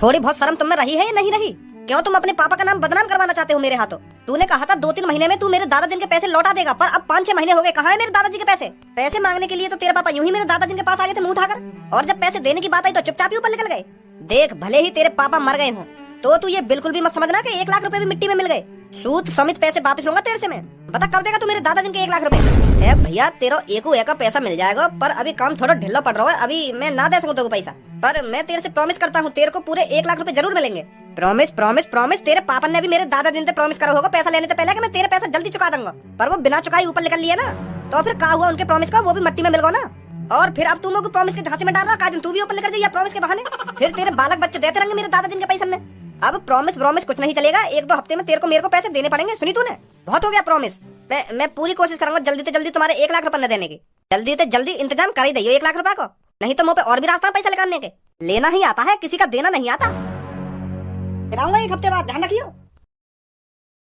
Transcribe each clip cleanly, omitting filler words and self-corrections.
थोड़ी बहुत शर्म तुम में रही है या नहीं रही? क्यों तुम अपने पापा का नाम बदनाम करवाना चाहते हो मेरे हाथों? तूने कहा था 2-3 महीने में तू मेरे दादाजी के पैसे लौटा देगा, पर अब 5-6 महीने हो गए। कहाँ है मेरे दादाजी के पैसे? पैसे मांगने के लिए तो तेरे पापा यूं ही मेरे दादाजी के पास आ गए थे मुंह उठाकर, और जब पैसे देने की बात आई तो चुपचाप ही ऊपर निकल गए। देख, भले ही तेरे पापा मर गए हों तो तू ये बिल्कुल भी मत समझना कि 1 लाख रुपए भी मिट्टी में मिल गए। सूद समेत पैसे वापस लूंगा तेरे से मैं। बता कब देगा तू मेरे दादाजी के 1 लाख रुपए? भैया तेरा एको का पैसा मिल जाएगा, पर अभी काम थोड़ा ढिल्ला पड़ रहा है, अभी मैं ना दे सकूं तेरे को पैसा, पर मैं तेरे से प्रॉमिस करता हूँ तेरे को पूरे 1 लाख रुपए जरूर मिलेंगे। Promise promise promise. तेरे पापा ने भी मेरे दादाजी से प्रॉमिस करा होगा पैसा लेने से पहले कि मैं तेरे पैसा जल्दी चुका दूंगा, पर वो बिना चुकाई ऊपर निकल लिए ना, तो फिर क्या हुआ उनके प्रॉमिस का? वो भी मिट्टी में मिल गया ना। और फिर अब तुम लोग प्रॉमिस के झांसे में डाल रहा, का दिन तू भी ऊपर निकल जाइए प्रॉमिस के बहाने, फिर तेरे बालक बच्चे देते रहेंगे मेरे दादाजी के पैसे में। अब प्रॉमिस प्रॉमिस कुछ नहीं चलेगा, 1-2 हफ्ते में तेरे को मेरे को पैसे देने पड़ेंगे। सुनी तूने? बहुत हो गया प्रॉमिस। मैं पूरी कोशिश करूंगा जल्दी से जल्दी तुम्हारे 1 लाख रुपए देने की। जल्दी से जल्दी इंतजाम कर ही दइयो 1 लाख रुपए को, नहीं तो मुंह पे और भी रास्ता पैसा निकालने के। लेना ही आता है, किसी का देना नहीं आता। फिर आऊंगा 1 हफ्ते बाद, ध्यान रखियो।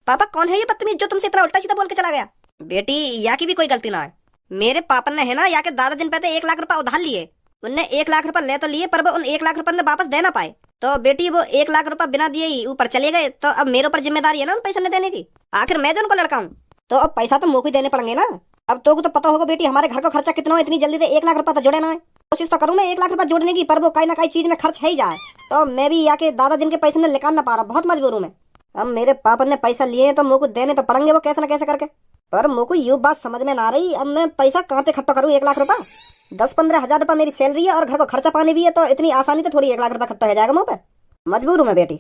पापा कौन है ये बदतमीज जो तुमसे इतना उल्टा सीधा बोल के चला गया? बेटी या की भी कोई गलती ना है, मेरे पापा ने है ना या के दादाजी ने पहले 1 लाख रुपए उधार लिए। उनने 1 लाख रुपए ले तो लिए, पर वो उन 1 लाख रुपए ने वापस दे ना पाए, तो बेटी वो 1 लाख रुपए बिना दिए ही ऊपर चले गए। तो अब मेरे ऊपर जिम्मेदारी है ना उन पैसे न देने की। आखिर मैं जो उनको लड़का हूँ, तो अब पैसा तो मुझे देने पड़ेंगे ना। अब तो पता होगा बेटी हमारे घर का खर्चा कितना है, इतनी जल्दी से 1 लाख रुपए तो जुड़े ना है। कोशिश तो करूँ मैं 1 लाख रुपए जोड़ने की, पर वो कहीं ना कहीं चीज में खर्च है ही जाए, तो मैं भी या के दादाजी के पैसे ने निकाल ना पा रहा, बहुत मजबूर हूँ मैं। अब मेरे पापा ने पैसा लिए हैं तो मुझको देने तो पड़ेंगे वो कैसे न कैसे करके, पर मुझको ये बात समझ में ना आ रही अब मैं पैसा कहाँ से इकट्ठा करूँ 1 लाख रुपए। 10-15 हजार रुपए मेरी सैलरी है और घर को खर्चा पानी भी है, तो इतनी आसानी से थोड़ी 1 लाख रुपए इकट्ठा हो जाएगा मुँह पे। मजबूर हूँ मैं बेटी।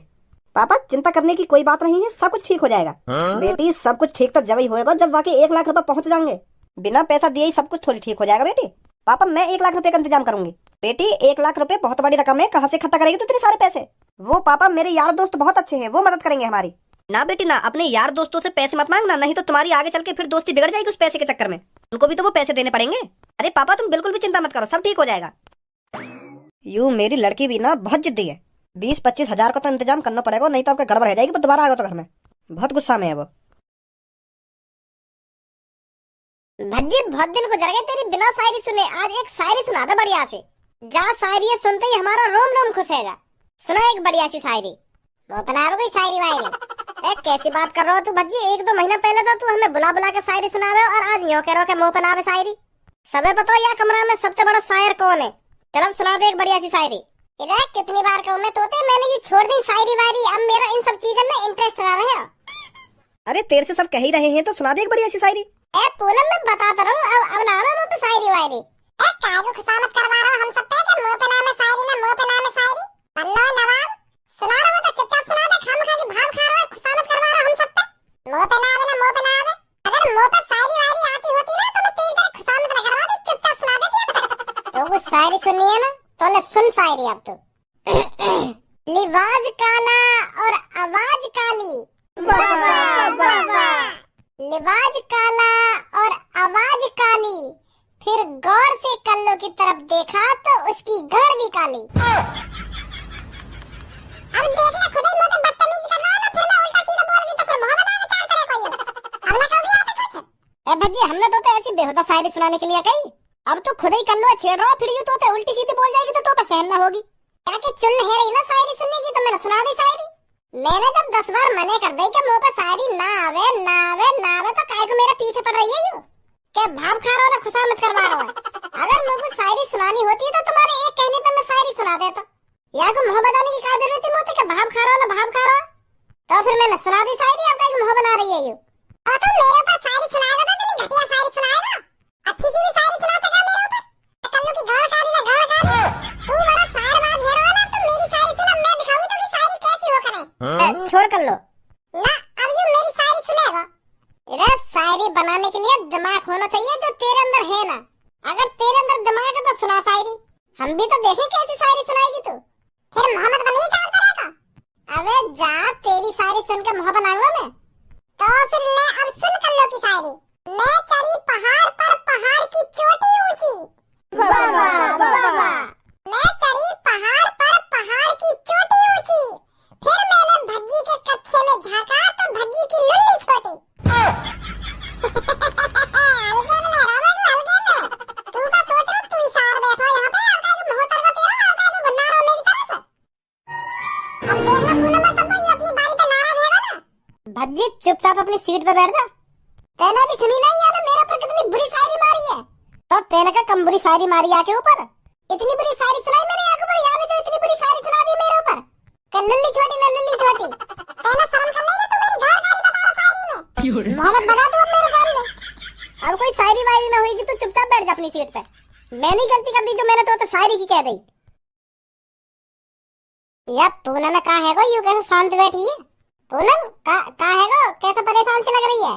पापा चिंता करने की कोई बात नहीं है, सब कुछ ठीक हो जाएगा। बेटी सब कुछ ठीक तो जब ही होएगा जब वाकई 1 लाख रुपए पहुंच जाएंगे। बिना पैसा दिए ही सब कुछ थोड़ी ठीक हो जाएगा बेटी। पापा मैं 1 लाख रुपए का इंतजाम करूंगी। बेटी 1 लाख रुपए बहुत बड़ी रकम है, कहाँ से इकट्ठा करेगी तू इतने सारे पैसे? वो पापा मेरे यार दोस्त बहुत अच्छे हैं, वो मदद करेंगे हमारी। ना बेटी ना, अपने यार दोस्तों से पैसे मत मांगना, नहीं तो तुम्हारी आगे चल के फिर दोस्ती बिगड़ जाएगी उस पैसे के चक्कर में। उनको भी तो वो पैसे देने पड़ेंगे। अरे पापा तुम बिल्कुल भी चिंता मत करो, सब ठीक हो जाएगा। यूं मेरी लड़की भी ना बहुत जिद्दी है, 20-25 हजार का तो इंतजाम करना पड़ेगा, नहीं तो आपका गड़बड़ हो जाएगी। दोबारा आएगा तो घर में बहुत गुस्सा में है वो। भज्जी बहुत दिन गुजर गए तेरी बिना शायरी सुने, आज एक शायरी सुना दे बढ़िया से। जा शायरी सुनते ही हमारा रोम रोम खुश है। जा सुना एक बढ़िया सी शायरी। वो बना रहा कोई शायरी वायरी। कैसी बात कर रहा हो तू भज्जी? 1-2 महीना पहले तो तू हमें बुला बुला के शायरी सुना रहे हो, और आज यूं कह रहे हो कि मुंह पे ना आवे शायरी। सबे बताओ यार कमरा में सबसे बड़ा शायर कौन है? चलो सुना दे एक बढ़िया सी शायरी। कितनी बार कहूं मैं तोते, मैंने ये छोड़ दी शायरी वायरी, अब मेरा इन सब चीजों में इंटरेस्ट आ रहा है। अरे तेरे से सब कह ही रहे हैं तो सुना दे एक बढ़िया सी शायरी। पूनम मैं बताता रहूं, अब ना मुंह पे शायरी वायरी। काय को खुशामत करवा रहा हम सब पे कि मुंह पे नाम है शायरी ना मुंह पे नाम है शायरी। बल्लो नवाब सुना रहा हो तो चुपचाप सुना दे, खामखा की भाव खा रहा है, खुशामत करवा रहा हम सब पे। मुंह पे नाम है ना मुंह पे नाम है, अगर मुंह पे शायरी वायरी आती होती ना तो मैं तेरी तरह खुशामत न करवा दी, चुपचाप सुना देती। तो कुछ शायरी सुननी है ना तो ले सुन शायरी अब तो। लिबाज काला और आवाज काली, वाह वाह वाह वाह। लिबाज काला और आवाज काली, फिर गौर से कल्लो की तरफ देखा तो उसकी गाड़ भी काली। अब देखना खुद ही मुंह पे बदतमीजी कर रहा हो ना, फिर मैं उल्टा सीधा बोल दी तो फिर मुंह बनाने चाल करे कोई। अब ना कभी आता कुछ। भज्जी हमने तो ऐसी बेहुदा शायरी सुनाने के लिए कही, अब तो खुद ही कल्लो छेड़ रहा, फिर यूं तो उल्टी सीधी बोल जाएगी तो पे सहन ना होगी। ताकि चुन है रही ना शायरी सुनने की, तो मैंने सुना दी शायरी। मैंने जब 10 बार मने कर दी कि मुंह पे शायरी ना आवे ना आवे ना आवे, तो काय को मेरे पीछे पड़ रही है यूं? क्या भाव खा रहा हो ना खुशामत करवा रहा हो? अगर मुझे शायरी सुनानी होती तो तुम्हारे एक कहने पे मैं शायरी सुना देता। या को मुंह बनाने की क्या जरूरत थी मुझे कि भाव खा रहा हो ना भाव खा रहा हो? तो फिर मैंने सुना दी शायरी, अब काय मुंह बना रही है यूं? और तुम मेरे ऊपर शायरी सुनाएगा तो तुम घटिया शायरी सुनाएगा, अच्छी सी भी शायरी सुना सका मेरे ऊपर। कल्लू की गाड़ काली ना गाड़ काली, तू बड़ा शायरबाज है ना, तुम मेरी शायरी सुना, मैं दिखाऊं तो कि शायरी कैसी हो करे। छोड़ कर लो ना, अब यूं मेरी शायरी सुनेगा। इधर शायरी बनाने के लिए दिमाग होना चाहिए जो तेरे अंदर है ना। अगर तेरे अंदर दिमाग है तो सुना शायरी, हम भी तो देखें कैसी शायरी सुनाएगी तू। फिर मोहम्मद बनी चाल करेगा। अबे जा तेरी शायरी सुन के मोहब्बत आऊंगा मैं। तो फिर ले अब सुन कल्लो की शायरी। मैं चढ़ी पहाड़ पर पहाड़ की चोटी ऊंची, वाह वाह वाह वाह। मैं चढ़ी पहाड़ पर पहाड़ की चोटी ऊंची, फिर मैंने भज्जी के कच्छे में झांका तो भज्जी की लुल्ली छोटी। तू का सोच रहा तू ही सार बैठो यहाँ पे, अब का मोहतर का तेरा, अब का गुन्ना रहो मेरी तरफ। पे बैठ जा। तेने भी सुनी नहीं यार मेरे ऊपर कितनी बुरी शायरी मारी है? तो तेने का कम बुरी शायरी मारी आके ऊपर? इतनी बुरी शायरी सुनाई मेरे आंखों पर, यहाँ भी तो इतनी बुरी शायरी सुना दी मेरे ऊपर। लल्ली छोटी न लल्ली छोटी, तेना शर्म कर नहीं तू मेरी घर गाली बता रहा शायरी में। मोहम्मद बना तू अब मेरे सामने। अब कोई शायरी वायरी ना होगी, तू चुपचाप बैठ जा अपनी सीट पे। मैंने गलती कर दी जो मैंने तो शायरी की कह दी। यार पूनम में कहाँ है गो, यूं कैसे शांत बैठी है? पूनम कहाँ है गो, कैसे परेशान से लग रही है?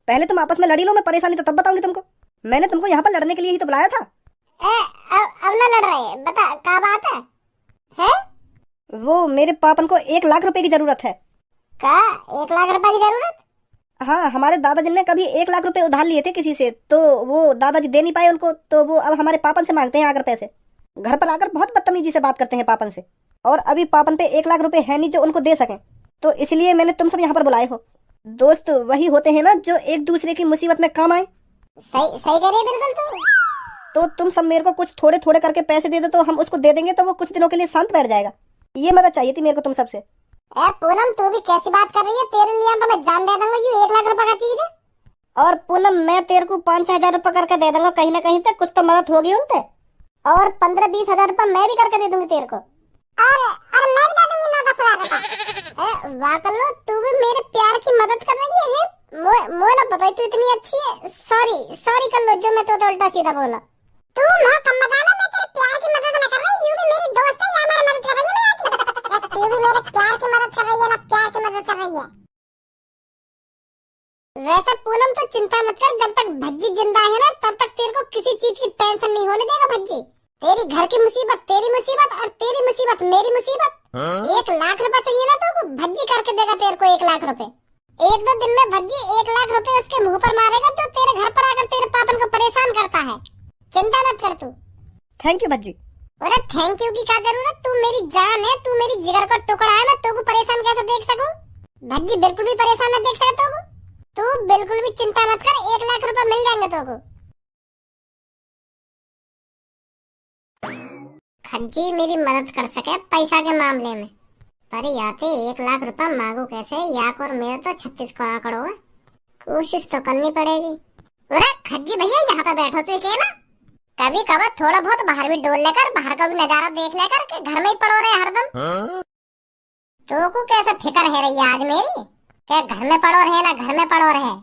पहले तुम आपस में लड़ी लो, मैं परेशानी तो तब बताऊंगी तुमको। मैंने तुमको यहाँ पर लड़ने के लिए ही तो बुलाया था। अब ना लड़ रहे, बता क्या बात है? हैं? वो मेरे पापन को 1 लाख रुपए की जरूरत है। क्या 1 लाख रुपए की जरूरत? हाँ, हमारे दादाजी ने कभी 1 लाख रुपए उधार लिए थे किसी से, तो वो दादाजी दे नहीं पाए उनको, तो वो अब हमारे पापन से मांगते हैं आकर पैसे। घर पर आकर बहुत बदतमीजी से बात करते हैं पापन से, और अभी पापन पे 1 लाख रुपए है नहीं जो उनको दे सकें, तो इसलिए मैंने तुम सब यहाँ पर बुलाए हो। दोस्त वही होते हैं ना जो एक दूसरे की मुसीबत में काम आए। सही सही कह रही है बिल्कुल। तो तुम सब मेरे को कुछ थोड़े थोड़े करके पैसे दे दो, तो हम उसको दे देंगे, तो वो कुछ दिनों के लिए शांत बैठ जाएगा। ये मदद चाहिए थी मेरे को तुम सबसे। पूनम तू भी कैसी बात कर रही है? तेरे लिए तो मैं जान दे दूंगा, ये 1 लाख रुपए का चीज है। और पूनम मैं तेरे को 5-6 हजार रुपए करके दे दूंगा, कहीं ना कहीं तक कुछ तो मदद होगी उनसे। और 15-20 हजार रुपए मैं भी करके दे दूंगी तेरे को। और मैं भी दे दूंगी 9-10 हजार रुपए। वाह कल्लू, तू भी मेरे प्यार की मदद कर रही है। मुझे ना पता तू इतनी अच्छी है। सॉरी कल्लू, जो मैं तो उल्टा सीधा बोला। तू मां कम मजा ले, मैं तेरे प्यार की मदद ना कर रही, यूं भी मेरी दोस्त है, या हमारी मदद कर रही है। तू भी मेरे प्यार की मदद कर रही है ना, प्यार की मदद कर रही है। वैसे पूनम तो चिंता मत कर, जब तक भज्जी जिंदा है ना तब तक तेरे को किसी चीज की टेंशन नहीं होने देगा भज्जी। तेरी घर की मुसीबत तेरी मुसीबत, और तेरी मुसीबत मेरी मुसीबत। 1 लाख रुपए चाहिए ना तो भज्जी करके देगा तेरे को 1 लाख रुपए। 1-2 दिन में भज्जी 1 लाख रुपए उसके मुंह पर मारेगा जो तेरे घर पर आकर तेरे पापन को परेशान करता है। चिंता मत कर तू। Thank you Bhajji. अरे थैंक यू की क्या जरूरत, तू मेरी जान है, तू मेरी जिगर का टुकड़ा है, मैं तुझको परेशान कैसे देख सकूं? भज्जी बिल्कुल भी परेशान न देख सकता हूँ। तू बिल्कुल भी चिंता मत कर, 1 लाख रुपए मिल जाएंगे तुझको। खज्जी मेरी मदद कर सके पैसा के मामले में, पर याते 1 लाख रुपए मांगू कैसे? याक और मेरे तो 36 को आंकड़ो है, कोशिश तो करनी पड़ेगी। अरे खज्जी भैया यहाँ पे बैठो तू अकेला, कभी कभार थोड़ा बहुत बाहर भी डोल लेकर, बाहर का भी नजारा देख लेकर, के घर में ही पड़ो रहे हरदम। तो को कैसे फिक्र है रही आज मेरी, क्या घर में पड़ो रहे ना घर में पड़ो रहे?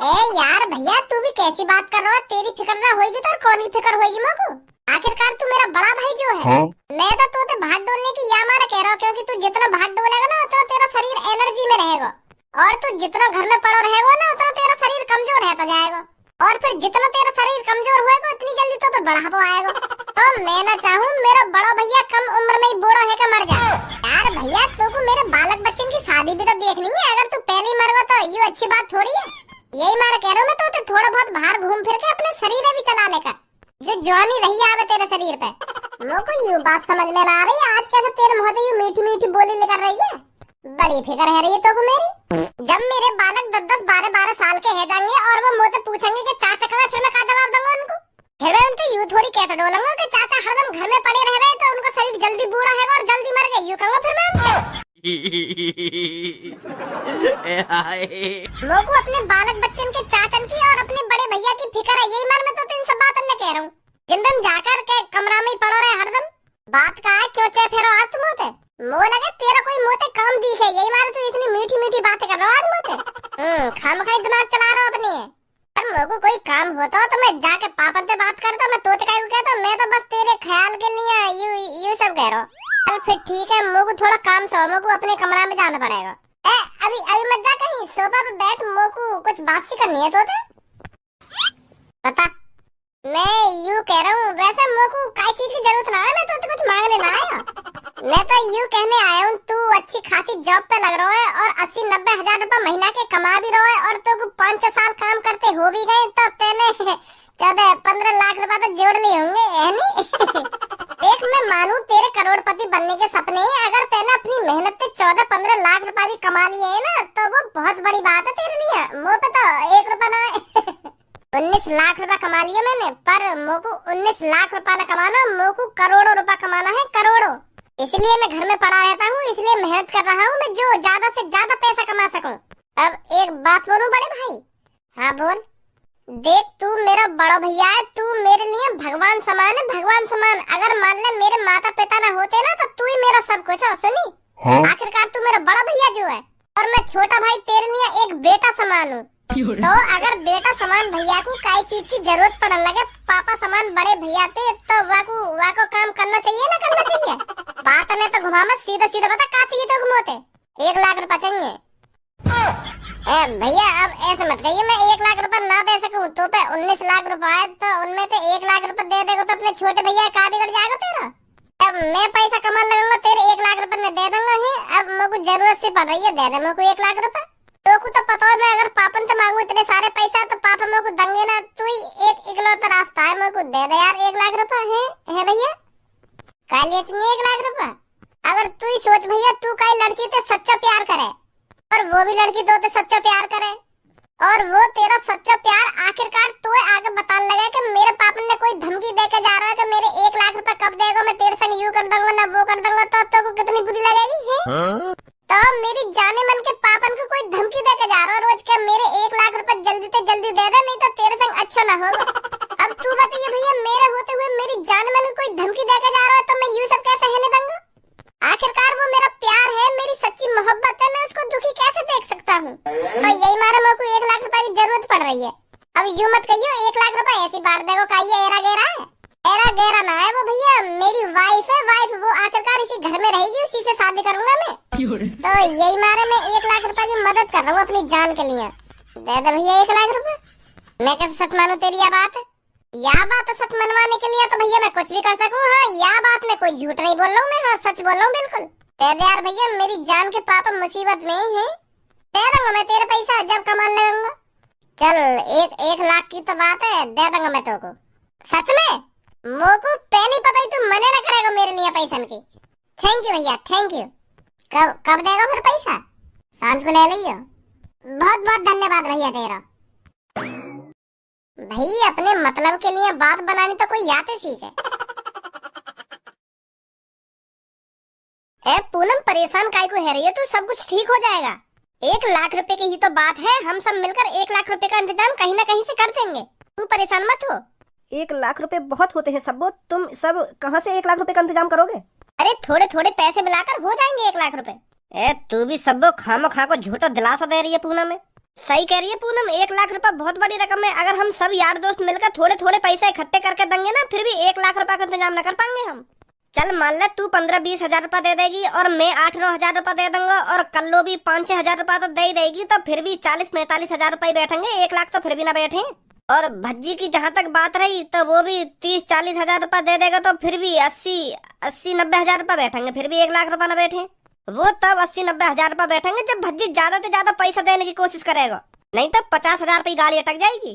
ए यार भैया तू भी कैसी बात कर रहा है? तेरी फिक्र ना होगी तो कौन की फिक्र होगी मोको? आखिरकार तू मेरा बड़ा भाई जो है। मैं तो तोते भाग डोलने की या मारा कह रहा हूँ, क्योंकि तू जितना भाग डोलेगा ना उतना तेरा शरीर एनर्जी में रहेगा, और तू जितना घर में पड़ो रहेगा ना उतना तेरा शरीर कमजोर रहता जाएगा, और फिर जितना तेरा शरीर कमजोर होएगा उतनी जल्दी तो पे बढ़ापा आएगा। तो मैं ना चाहूँ मेरा बड़ा भैया कम उम्र में ही बूढ़ा है मर जाए। यार भैया तू को मेरे बालक बच्चन की शादी भी तो देखनी है, अगर तू पहले ही मरवा तो ये अच्छी बात थोड़ी है। यही मारा कह रहा हूँ मैं तो थोड़ा बहुत बाहर घूम फिर के अपने शरीर में भी चला लेकर, जो जवानी रही आवे तेरे शरीर पे। मुझको यूं बात समझ में ना आ रही, आज कैसे तेरे मुंह से यूं मीठी मीठी बोली लेकर रही है? बड़ी फिक्र है रही है तो मेरी। जब मेरे बालक 10-10, 12-12 साल के है जाएंगे और वो मुझसे पूछेंगे कि चाचा कहाँ, फिर मैं क्या जवाब दूंगा उनको? फिर मैं उनसे यूं थोड़ी कहता डोलूंगा कि चाचा हरदम घर में पड़े रह गए तो उनका शरीर जल्दी बूढ़ा है और जल्दी मर गए, यूं कहूंगा फिर मैं उनसे। मुझको अपने बालक बच्चन के चाचन की और अपने बड़े भैया की फिक्र है, यही मार मैं तो इन सब बातों में कह रहा हूँ। जिन दिन जाकर के कमरा में ही पड़ो रहे हरदम, बात का है क्यों चे फेरो आज तुम होते? मुँह लगे तेरा कोई मोटे काम दिखे, यही मारे तू इतनी मीठी मीठी बातें कर रहा हो आज मोटे। खामखाई दिमाग चला रहा हो अपने। पर मुझको कोई काम होता तो मैं जाके पापा से बात करता, मैं तो क्या कहता, मैं तो बस तेरे ख्याल के लिए यू सब कह रहा हूँ। चल फिर ठीक है, मुझको थोड़ा काम से मुझको अपने कमरा में जाना पड़ेगा। अभी मत जा कहीं, सोफा पे बैठ, मुझको कुछ बात सी करनी है तो बता। मैं यूं कह रहा हूँ, वैसे मुझको काई चीज की जरूरत ना है, मैं तो कुछ मांगने ना आया। मैं तो यूं कहने आया हूँ, तू अच्छी खासी जॉब पे लग रहा है और 80-90 हजार रुपए महीना के कमा भी रहा है, और तो 5-6 साल काम करते हो भी गए तो तेने 14-15 लाख रुपए तो जोड़ लिए होंगे, है नी? देख मैं मानू तेरे करोड़पति बनने के सपने हैं, अगर तेने अपनी मेहनत से 14-15 लाख रुपए भी कमा लिए है ना तो वो बहुत बड़ी बात है तेरे लिए। मुँह पे तो 1 रुपया ना है। 19 लाख रुपए कमा लिए मैंने, पर मोको 19 लाख रुपए न कमाना, मोको करोड़ों रुपए कमाना है, करोड़ों। इसलिए मैं घर में पड़ा रहता हूँ, इसलिए मेहनत कर रहा हूँ मैं, जो ज्यादा से ज्यादा पैसा कमा सकूं। अब एक बात बोलूं बड़े भाई? हाँ बोल। देख तू मेरा बड़ा भैया है, तू मेरे लिए भगवान समान है, भगवान समान। अगर मान ले मेरे माता पिता ना होते ना तो तू ही मेरा सब कुछ है, सुनी? हाँ? आखिरकार तू मेरा बड़ा भैया जो है और मैं छोटा भाई तेरे लिए एक बेटा समान हूँ। तो अगर बेटा समान भैया को काई चीज की जरूरत पड़ने लगे, पापा समान बड़े भैया थे, तो वाको काम करना चाहिए ना करना चाहिए? बात ने तो घुमा मत, सीधा सीधा बता का चाहिए तो घुमोते। 1 लाख रुपए चाहिए। भैया अब ऐसे मत कहिए, मैं 1 लाख रुपए ना दे सकूं तो पे 19 लाख रुपए है, तो उनमें से 1 लाख रुपए दे देगा तो अपने छोटे भैया का बिगड़ जाएगा तेरा। अब मैं पैसा कमा लगाऊंगा, तेरे 1 लाख रुपए मैं दे दूंगा ही। अब मेरे को जरूरत सी पड़ रही है, दे दे मेरे को 1 लाख रुपए। तो को तो पता है मैं अगर पापन से मांगू इतने सारे पैसा तो पापा मेरे को देंगे ना। तू ही एक इकलौता रास्ता है, मेरे को दे दे यार 1 लाख रुपए है भैया। कालिए चाहिए 1 लाख रुपए। अगर तू ही सोच भैया, तू कई लड़की से सच्चा प्यार करे और वो भी लड़की तो सच्चा प्यार करे और वो तेरा सच्चा प्यार आखिरकार तो आगे बताने लगा कि मेरे पापा ने कोई धमकी देके जा रहा है कि मेरे 1 लाख रुपए कब देगा, मैं तेरे संग यूं कर दूंगा ना वो कर दूंगा, तो को कितनी बुरी लगेगी है? तो मेरी जाने मन के पापन को कोई धमकी देके जा रहा है रोज के मेरे 1 लाख रुपए जल्दी से जल्दी दे दे, नहीं तो तेरे संग अच्छा ना होगा। अब तू बताइए भैया, मेरे होते हुए मेरी जाने मन को कोई धमकी देके जा रहा है तो मैं यूं सब कैसे रहने दूंगा? आखिरकार वो मेरा प्यार है, मेरी सच्ची मोहब्बत है, मैं उसको दुखी कैसे देख सकता हूँ? तो यही मारे मेरे को 1 लाख रुपए की जरूरत पड़ रही है। अब यूं मत कहियो 1 लाख रुपए ऐसी बांट देगो का ये एरा गेरा है। एरा गेरा ना है वो भैया, मेरी वाइफ है, वाइफ वो आखिरकार इसी घर में रहेगी, उसी से शादी करूंगा मैं। तो यही मारे मैं 1 लाख रुपए की मदद कर रहा हूँ अपनी जान के लिए। दे दे भैया 1 लाख रुपए। मैं कैसे सच मानू तेरी यह बात सच मनवाने के लिए तो भैया मैं कुछ भी कर सकूं। हाँ यह बात में कोई झूठ नहीं बोल रहा हूँ मैं, हाँ सच बोल रहा हूँ बिल्कुल। दे दे यार भैया, मेरी जान के पापा मुसीबत में है, दे दूंगा मैं तेरे पैसा जब कमान लगूंगा। चल 1 लाख की तो बात है, दे दूंगा मैं तो को। सच में मोको पहले पता ही तू मने ना करेगा मेरे लिए पैसा की। थैंक यू भैया, थैंक यू। कब देगा फिर पैसा? सांझ को ले लियो। बहुत बहुत धन्यवाद भैया तेरा। भाई अपने मतलब के लिए बात बनानी तो कोई याद सीखे। ए पूनम परेशान काहे को है रही है तू? सब कुछ ठीक हो जाएगा। 1 लाख रुपए की ही तो बात है, हम सब मिलकर 1 लाख रुपए का इंतजाम कहीं ना कहीं से कर देंगे, तू परेशान मत हो। 1 लाख रुपए बहुत होते हैं सबो, तुम सब कहाँ से 1 लाख रुपए का इंतजाम करोगे? अरे थोड़े थोड़े पैसे मिलाकर हो जाएंगे 1 लाख रुपए। ए तू भी सबो खामो खा को झूठा दिलासा दे रही है पूनम में। सही कह रही है पूनम, 1 लाख रुपए बहुत बड़ी रकम है। अगर हम सब यार दोस्त मिलकर थोड़े थोड़े पैसे इकट्ठे करके देंगे ना, फिर भी 1 लाख रुपए का इंतजाम न कर पाएंगे हम। चल मान ले तू 15-20 हजार रुपए दे देगी और मैं 8-9 हजार रुपए दे दूंगा और कल्लो भी 5-6 हजार रुपए तो दे ही देगी, तो फिर भी 40-45 हजार रुपए बैठेंगे, 1 लाख तो फिर भी ना बैठे। और भज्जी की जहाँ तक बात रही तो वो भी 30-40 हजार रुपए दे देगा, तो फिर भी 80-90 हजार रुपए बैठेंगे, फिर भी 1 लाख रुपए न बैठे। वो तब 80-90 हजार रुपए बैठेंगे जब भज्जी ज्यादा से ज्यादा पैसा देने की कोशिश करेगा, नहीं तो 50 हजार रुपए गाड़ी अटक जाएगी।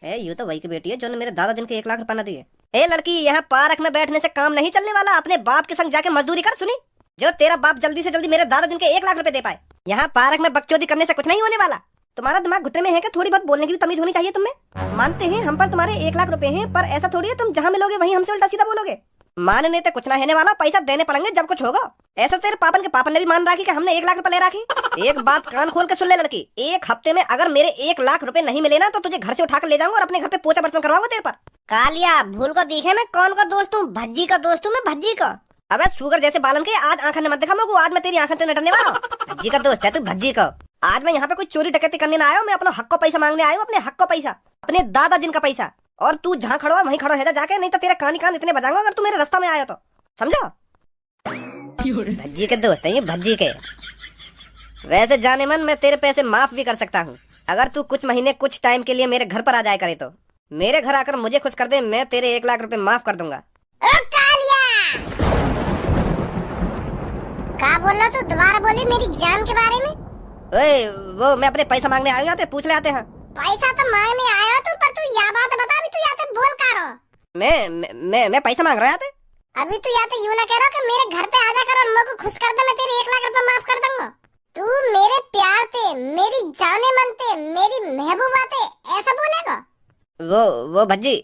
ये तो वही की बेटी है जो ने मेरे दादा जिनके 1 लाख रुपए न दिए। ए लड़की, यहाँ पार्क में बैठने से काम नहीं चलने वाला, अपने बाप के संग जाके मजदूरी कर। सुनी, जो तेरा बाप जल्दी से जल्दी मेरे दादा जिनके 1 लाख रुपए दे पाए। यहाँ पार्क में बकचोदी करने से कुछ नहीं होने वाला। तुम्हारा दिमाग घुटने में है कि थोड़ी बहुत बोलने की भी तमीज होनी चाहिए तुम्हें। मानते हैं हम पर तुम्हारे 1 लाख रुपए हैं, पर ऐसा थोड़ी है तुम जहाँ मिलोगे वहीं हमसे उल्टा सीधा बोलोगे। मानने तो कुछ ना रहने वाला, पैसा देने पड़ेंगे जब कुछ होगा। ऐसा तेरे पापन के पापन ने भी मान रखी कि हमने 1 लाख रुपए ले रखे। एक बात कान खोल के सुन ले लड़की, 1 हफ्ते में अगर मेरे 1 लाख रुपए नहीं मिले ना तो तुझे घर से उठा कर ले जाऊंगा और अपने घर पे पोछा बर्तन करवाऊंगा तेरे पर। कालिया भूल को दिखे मैं कौन का दोस्त हूँ? भज्जी का दोस्त हूँ मैं, भज्जी का। अबे शुगर जैसे बालन के आज आंखें मत दिखा मेरे को, आज मैं तेरी आंखें से नटने वाला हूँ। भज्जी का दोस्त है तू, भज्जी का। आज मैं यहाँ पे कोई चोरी डकैती करने ना आया हूँ, मैं अपना हक का पैसा मांगने आया हूँ, अपने हक का पैसा, अपने दादा जिनका पैसा। और तू जहाँ खड़ो है वहीं खड़ो है जाके, नहीं तो तेरे कान इतने बजाऊंगा अगर तू मेरे रास्ता में आया तो, समझो? भज्जी के दोस्त है ये, भज्जी के। वैसे जाने मन मैं तेरे पैसे माफ भी कर सकता हूँ अगर तू कुछ महीने कुछ टाइम के लिए मेरे घर पर आ जाए करे तो। मेरे घर आकर मुझे खुश कर दे, मैं तेरे 1 लाख रुपए माफ कर दूंगा। क्या बोल रहा तू? दोबारा बोली मेरी जान के बारे में। ओए वो मैं अपने पैसा मांगने आया हूँ, पूछ ले आते हैं। पैसा तो मांगने आया तू, पर तू यह बात बता भी तू यहाँ से बोल कर रहा। मैं पैसा मांग रहा था। अभी तू यहाँ पे यूं ना कह रहा कि मेरे घर पे आ जाकर और मेरे को खुश कर दे, मैं तेरे 1 लाख रुपए माफ कर दूंगा। तू मेरे प्यार थे, मेरी जाने मन थे, मेरी महबूबा थे, ऐसा बोलेगा? वो भज्जी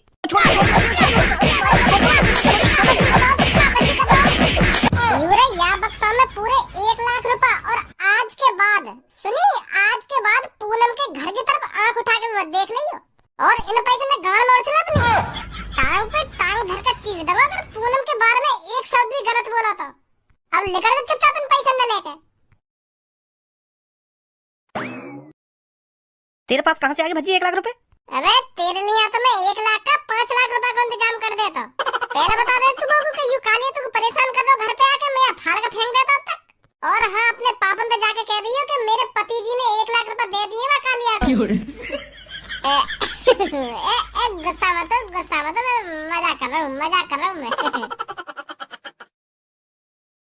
यूरे या बक्सा में पूरे 1 लाख रुपए और आज के बाद सुनी लियो और इन पैसे में गाड़ मोड़ चला अपनी टांग पे टांग धर कर चीज दबा कर पूनम के बारे में एक शब्द भी गलत बोला था। अब निकल के चुपचाप इन पैसे न लेके। तेरे पास कहाँ से आ गए भज्जी 1 लाख रुपए? अबे तेरे लिए तो मैं 1 लाख का 5 लाख रुपए का इंतजाम कर देता। पहले बता दे तुम लोगों को यू काली तुमको परेशान कर दो घर पे आके मैं फाड़ के फेंक देता अब तक। और हाँ अपने पापन पे जाके कह दियो कि मेरे पति जी ने 1 लाख रुपए दे दिए वा कालिया को। गुस्सा मत मैं मजाक कर रहा हूँ मैं।